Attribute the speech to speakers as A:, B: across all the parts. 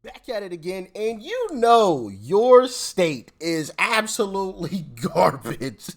A: Back at it again, and you know your state is absolutely garbage.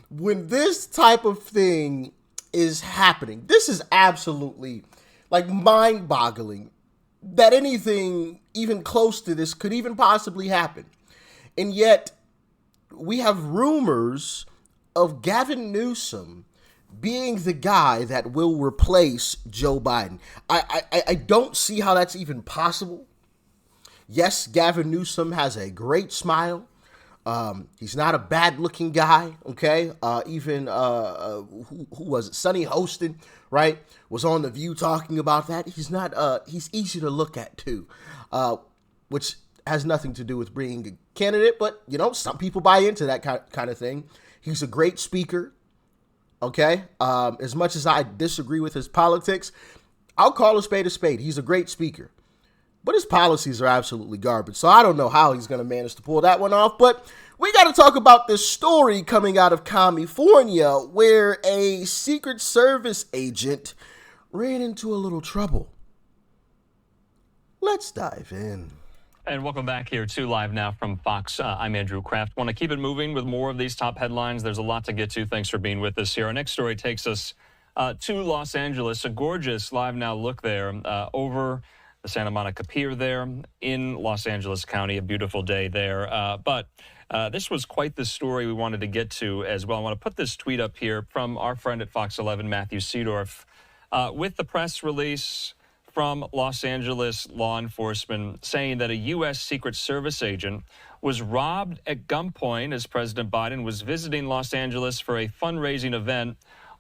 A: When this type of thing is happening, this is absolutely like mind boggling that anything even close to this could even possibly happen. And yet, we have rumors of Gavin Newsom being the guy that will replace Joe Biden. I don't see how that's even possible. Yes, Gavin Newsom has a great smile. He's not a bad looking guy, okay? Even, who was it? Sonny Hostin, right? Was on The View talking about that. He's not, he's easy to look at too, which has nothing to do with being a candidate, but, you know, some people buy into that kind of thing. He's a great speaker, okay? As much as I disagree with his politics, I'll call a spade a spade. He's a great speaker. But his policies are absolutely garbage. So I don't know how he's going to manage to pull that one off. But we got to talk about this story coming out of California where a Secret Service agent ran into a little trouble. Let's dive in.
B: And welcome back here to Live Now from Fox. I'm Andrew Kraft. Want to keep it moving with more of these top headlines. There's a lot to get to. Thanks for being with us here. Our next story takes us to Los Angeles. A gorgeous Live Now look there over the Santa Monica Pier there in Los Angeles County. A beautiful day there. But this was quite the story we wanted to get to as well. I want to put this tweet up here from our friend at Fox 11, Matthew Seedorf. With the press release from Los Angeles law enforcement saying that a U.S. Secret Service agent was robbed at gunpoint as President Biden was visiting Los Angeles for a fundraising event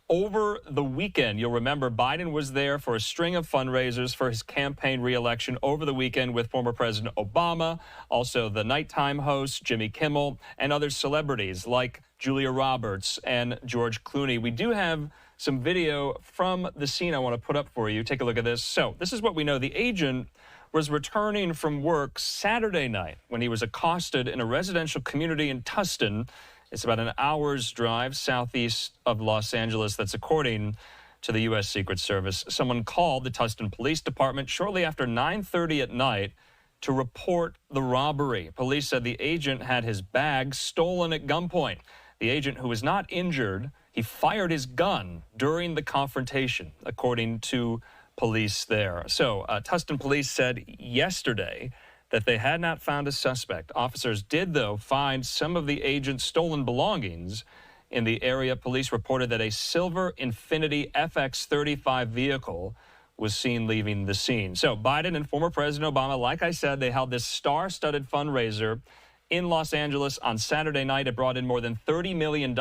B: over the weekend. You'll remember Biden was there for a string of fundraisers for his campaign re-election over the weekend with former President Obama, also the nighttime host Jimmy Kimmel, and other celebrities like Julia Roberts and George Clooney. We do have some video from the scene I want to put up for you. Take a look at this. So this is what we know. The agent was returning from work Saturday night when he was accosted in a residential community in Tustin. It's about an hour's drive southeast of Los Angeles. That's according to the U.S. Secret Service. Someone called the Tustin Police Department shortly after 9:30 at night to report the robbery. Police said the agent had his bag stolen at gunpoint. The agent, who was not injured, he fired his gun during the confrontation, according to police there. So Tustin police said yesterday that they had not found a suspect. Officers did, though, find some of the agent's stolen belongings in the area. Police reported that a silver Infiniti FX35 vehicle was seen leaving the scene. So Biden and former President Obama, like I said, they held this star-studded fundraiser in Los Angeles on Saturday night. It brought in more than $30 million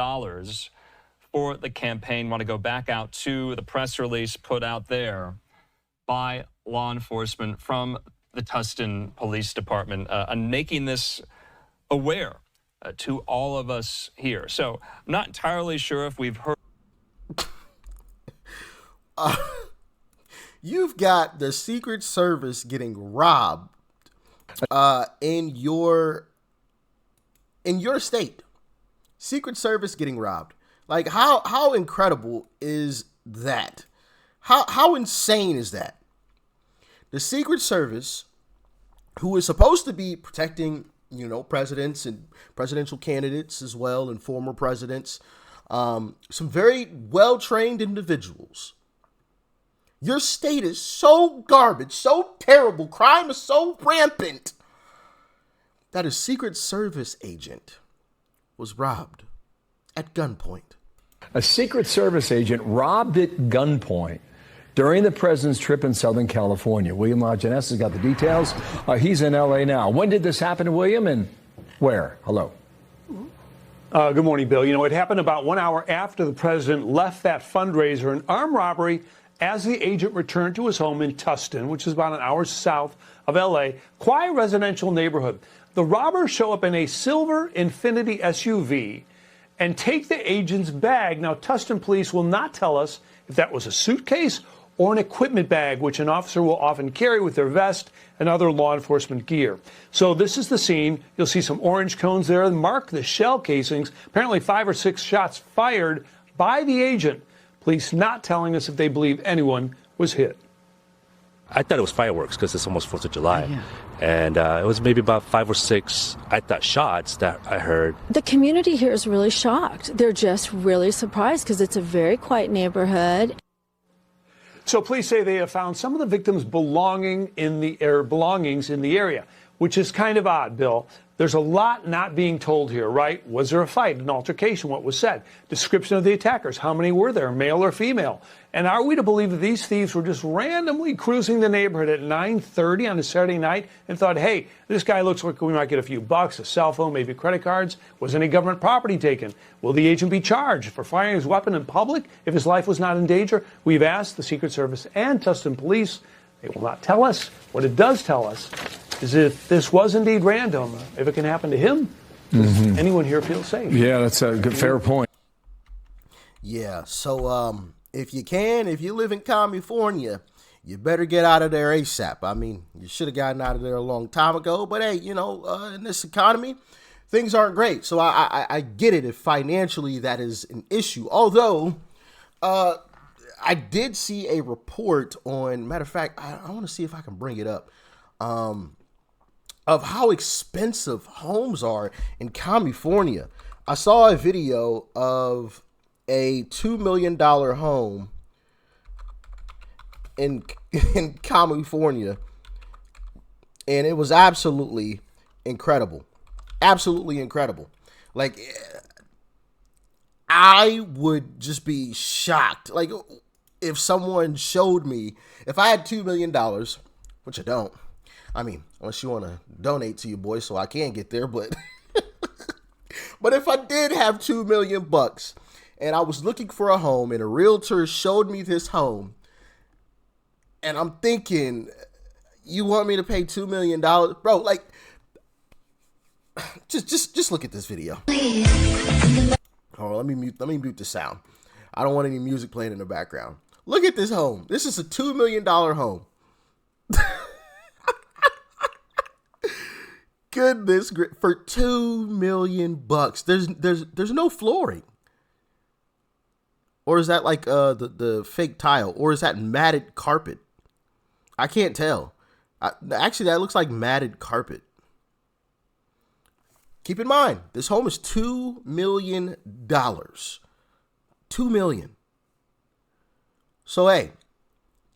B: for the campaign. Want to go back out to the press release put out there by law enforcement from the Tustin Police Department, making this aware to all of us here. So I'm not entirely sure if we've heard.
A: You've got the Secret Service getting robbed in your state. Secret Service getting robbed. Like, how incredible is that? How insane is that? The Secret Service, who is supposed to be protecting, you know, presidents and presidential candidates as well, and former presidents, some very well-trained individuals. Your state is so garbage, so terrible, crime is so rampant that a Secret Service agent was robbed at gunpoint.
C: A Secret Service agent robbed at gunpoint during the president's trip in Southern California. William Janess has got the details. He's in L.A. now. When did this happen to William, and where? Hello.
D: Good morning, Bill. You know, it happened about 1 hour after the president left that fundraiser, an armed robbery, as the agent returned to his home in Tustin, which is about an hour south of L.A., quiet residential neighborhood. The robbers show up in a silver Infiniti SUV and take the agent's bag. Now, Tustin police will not tell us if that was a suitcase or an equipment bag, which an officer will often carry with their vest and other law enforcement gear. So this is the scene. You'll see some orange cones there that mark the shell casings. Apparently 5 or 6 shots fired by the agent. Police not telling us if they believe anyone was hit.
E: I thought it was fireworks because it's almost 4th of July. Yeah. And it was maybe about 5 or 6, I thought, shots that I heard.
F: The community here is really shocked. They're just really surprised because it's a very quiet neighborhood.
D: So police say they have found some of the victims' belongings in the area, which is kind of odd, Bill. There's a lot not being told here, right? Was there a fight, an altercation? What was said? Description of the attackers. How many were there, male or female? And are we to believe that these thieves were just randomly cruising the neighborhood at 9:30 on a Saturday night and thought, hey, this guy looks like we might get a few bucks, a cell phone, maybe credit cards? Was any government property taken? Will the agent be charged for firing his weapon in public if his life was not in danger? We've asked the Secret Service and Tustin Police. They will not tell us. What it does tell us is if this was indeed random, if it can happen to him, does anyone here feel safe?
C: Yeah, that's a good, fair point.
A: Yeah, so if you live in California, you better get out of there ASAP. I mean, you should have gotten out of there a long time ago, but hey, in this economy, things aren't great. So I get it if financially that is an issue. Although, I did see a report on, matter of fact, I want to see if I can bring it up, of how expensive homes are in California. I saw a video of a $2 million home in California, and it was absolutely incredible. Absolutely incredible. Like, I would just be shocked. Like, if someone showed me, if I had $2 million, which I don't, I mean, unless you want to donate to your boy so I can get there, but but if I did have $2 million and I was looking for a home and a realtor showed me this home, and I'm thinking, you want me to pay $2 million? Bro, like, just look at this video. Oh, let me mute the sound. I don't want any music playing in the background. Look at this home. This is a $2 million home. Goodness, for $2 million. There's no flooring. Or is that like the fake tile? Or is that matted carpet? I can't tell. Actually, that looks like matted carpet. Keep in mind, this home is $2 million. $2 million. So hey,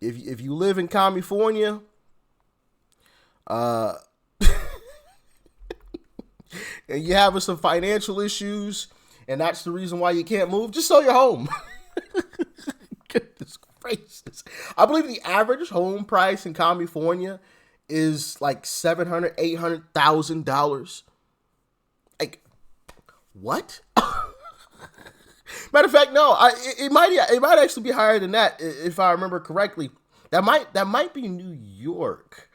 A: if you live in California, and you're having some financial issues, and that's the reason why you can't move, just sell your home. Goodness gracious. I believe the average home price in California is like $700,000, $800,000. Like, what? Matter of fact, no. It might actually be higher than that if I remember correctly. That might be New York.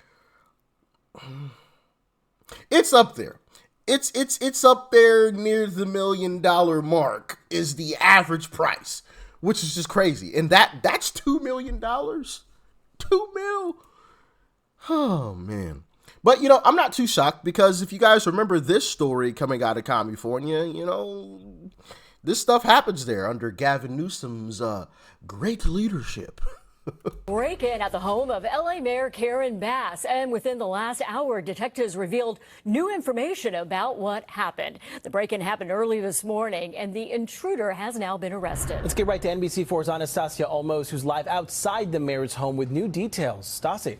A: It's up there. It's up there near the $1 million mark is the average price, which is just crazy. And that's $2 million. $2 mil. Oh man. But I'm not too shocked, because if you guys remember this story coming out of California, this stuff happens there under Gavin Newsom's great leadership.
G: Break-in at the home of LA Mayor Karen Bass, and within the last hour, detectives revealed new information about what happened. The break-in happened early this morning, and the intruder has now been arrested.
H: Let's get right to NBC4's Anastasia Olmos, who's live outside the mayor's home with new details. Stasi.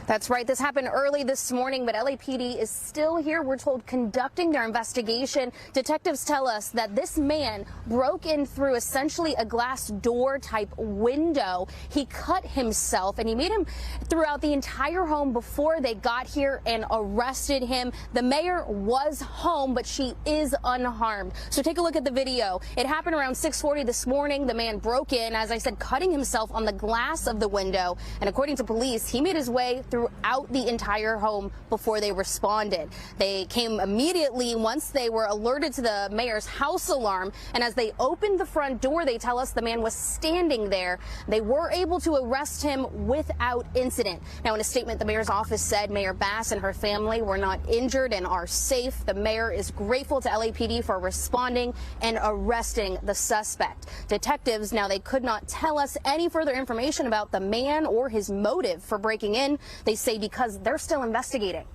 I: That's right. This happened early this morning, but LAPD is still here, we're told, conducting their investigation. Detectives tell us that this man broke in through essentially a glass door type window. He cut himself, and he made him throughout the entire home before they got here and arrested him. The mayor was home, but she is unharmed. So take a look at the video. It happened around 6:40 this morning. The man broke in, as I said, cutting himself on the glass of the window. And according to police, he made his way through throughout the entire home before they responded. They came immediately once they were alerted to the mayor's house alarm, and as they opened the front door, they tell us the man was standing there. They were able to arrest him without incident. Now, in a statement, the mayor's office said Mayor Bass and her family were not injured and are safe. The mayor is grateful to LAPD for responding and arresting the suspect. Detectives, now, they could not tell us any further information about the man or his motive for breaking in. They say because they're still investigating.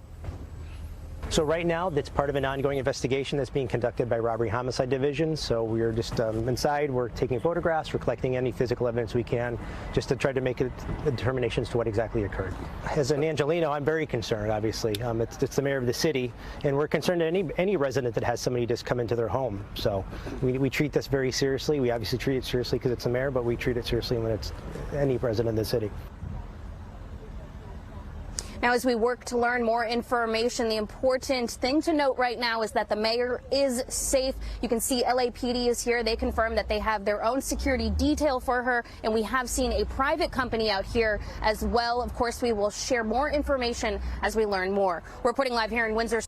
J: So right now, that's part of an ongoing investigation that's being conducted by Robbery Homicide Division. So we're just inside, we're taking photographs, we're collecting any physical evidence we can, just to try to make a determination as to what exactly occurred. As an Angelino, I'm very concerned, obviously. It's the mayor of the city, and we're concerned that any resident that has somebody just come into their home. So we treat this very seriously. We obviously treat it seriously because it's the mayor, but we treat it seriously when it's any resident of the city.
I: Now, as we work to learn more information, the important thing to note right now is that the mayor is safe. You can see LAPD is here. They confirm that they have their own security detail for her, and we have seen a private company out here as well. Of course, we will share more information as we learn more. We're reporting live here in Windsor.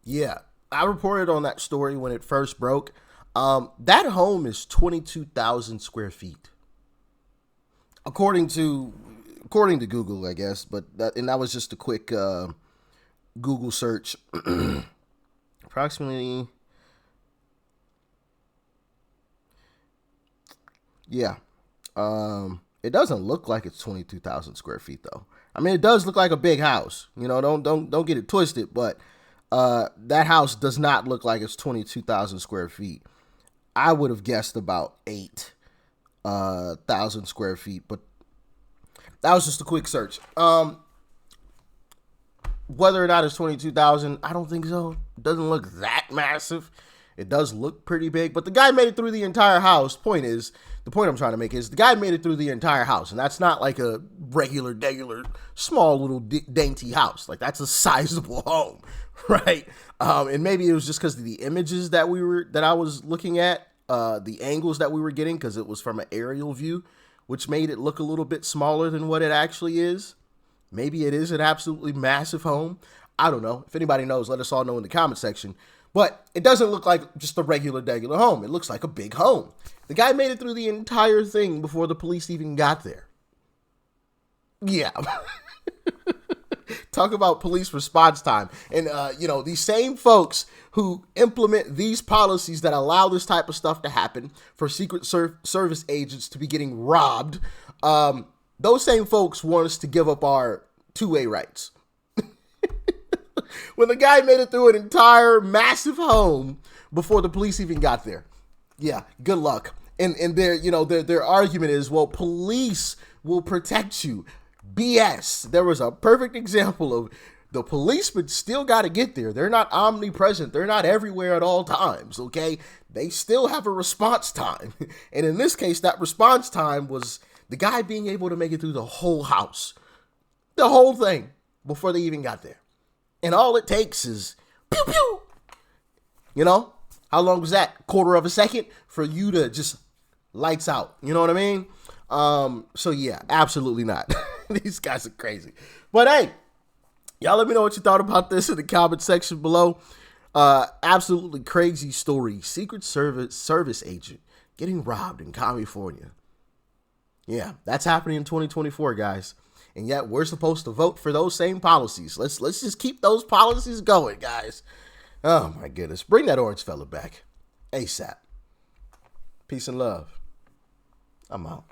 A: Yeah, I reported on that story when it first broke. That home is 22,000 square feet. According to Google, I guess, but that was just a quick Google search. Approximately, yeah. It doesn't look like it's 22,000 square feet though. I mean, it does look like a big house. You know, don't get it twisted, but that house does not look like it's 22,000 square feet. I would have guessed about 8,000 square feet, but that was just a quick search. Whether or not it's 22,000, I don't think so. It doesn't look that massive. It does look pretty big, but the guy made it through the entire house. The point I'm trying to make is the guy made it through the entire house, and that's not like a regular, small little dainty house. Like, that's a sizable home, right? And maybe it was just because of the images that I was looking at, the angles that we were getting, because it was from an aerial view, which made it look a little bit smaller than what it actually is. Maybe it is an absolutely massive home. I don't know. If anybody knows, let us all know in the comment section. But it doesn't look like just a regular home. It looks like a big home. The guy made it through the entire thing before the police even got there. Yeah. Talk about police response time. And, these same folks who implement these policies that allow this type of stuff to happen for Secret Service agents to be getting robbed, those same folks want us to give up our two-way rights. When the guy made it through an entire massive home before the police even got there. Yeah, good luck. And their argument is, well, police will protect you. BS. There was a perfect example of the policemen still got to get there. They're not omnipresent. They're not everywhere at all times, okay? They still have a response time. And in this case, that response time was the guy being able to make it through the whole house. The whole thing before they even got there. And all it takes is pew pew. You know? How long was that? Quarter of a second for you to just lights out. You know what I mean? So yeah, absolutely not. These guys are crazy. But hey, y'all let me know what you thought about this in the comment section below. Absolutely crazy story. Secret Service agent getting robbed in California. Yeah, that's happening in 2024, guys. And yet we're supposed to vote for those same policies. Let's just keep those policies going, guys. Oh my goodness. Bring that orange fella back ASAP. Peace and love. I'm out.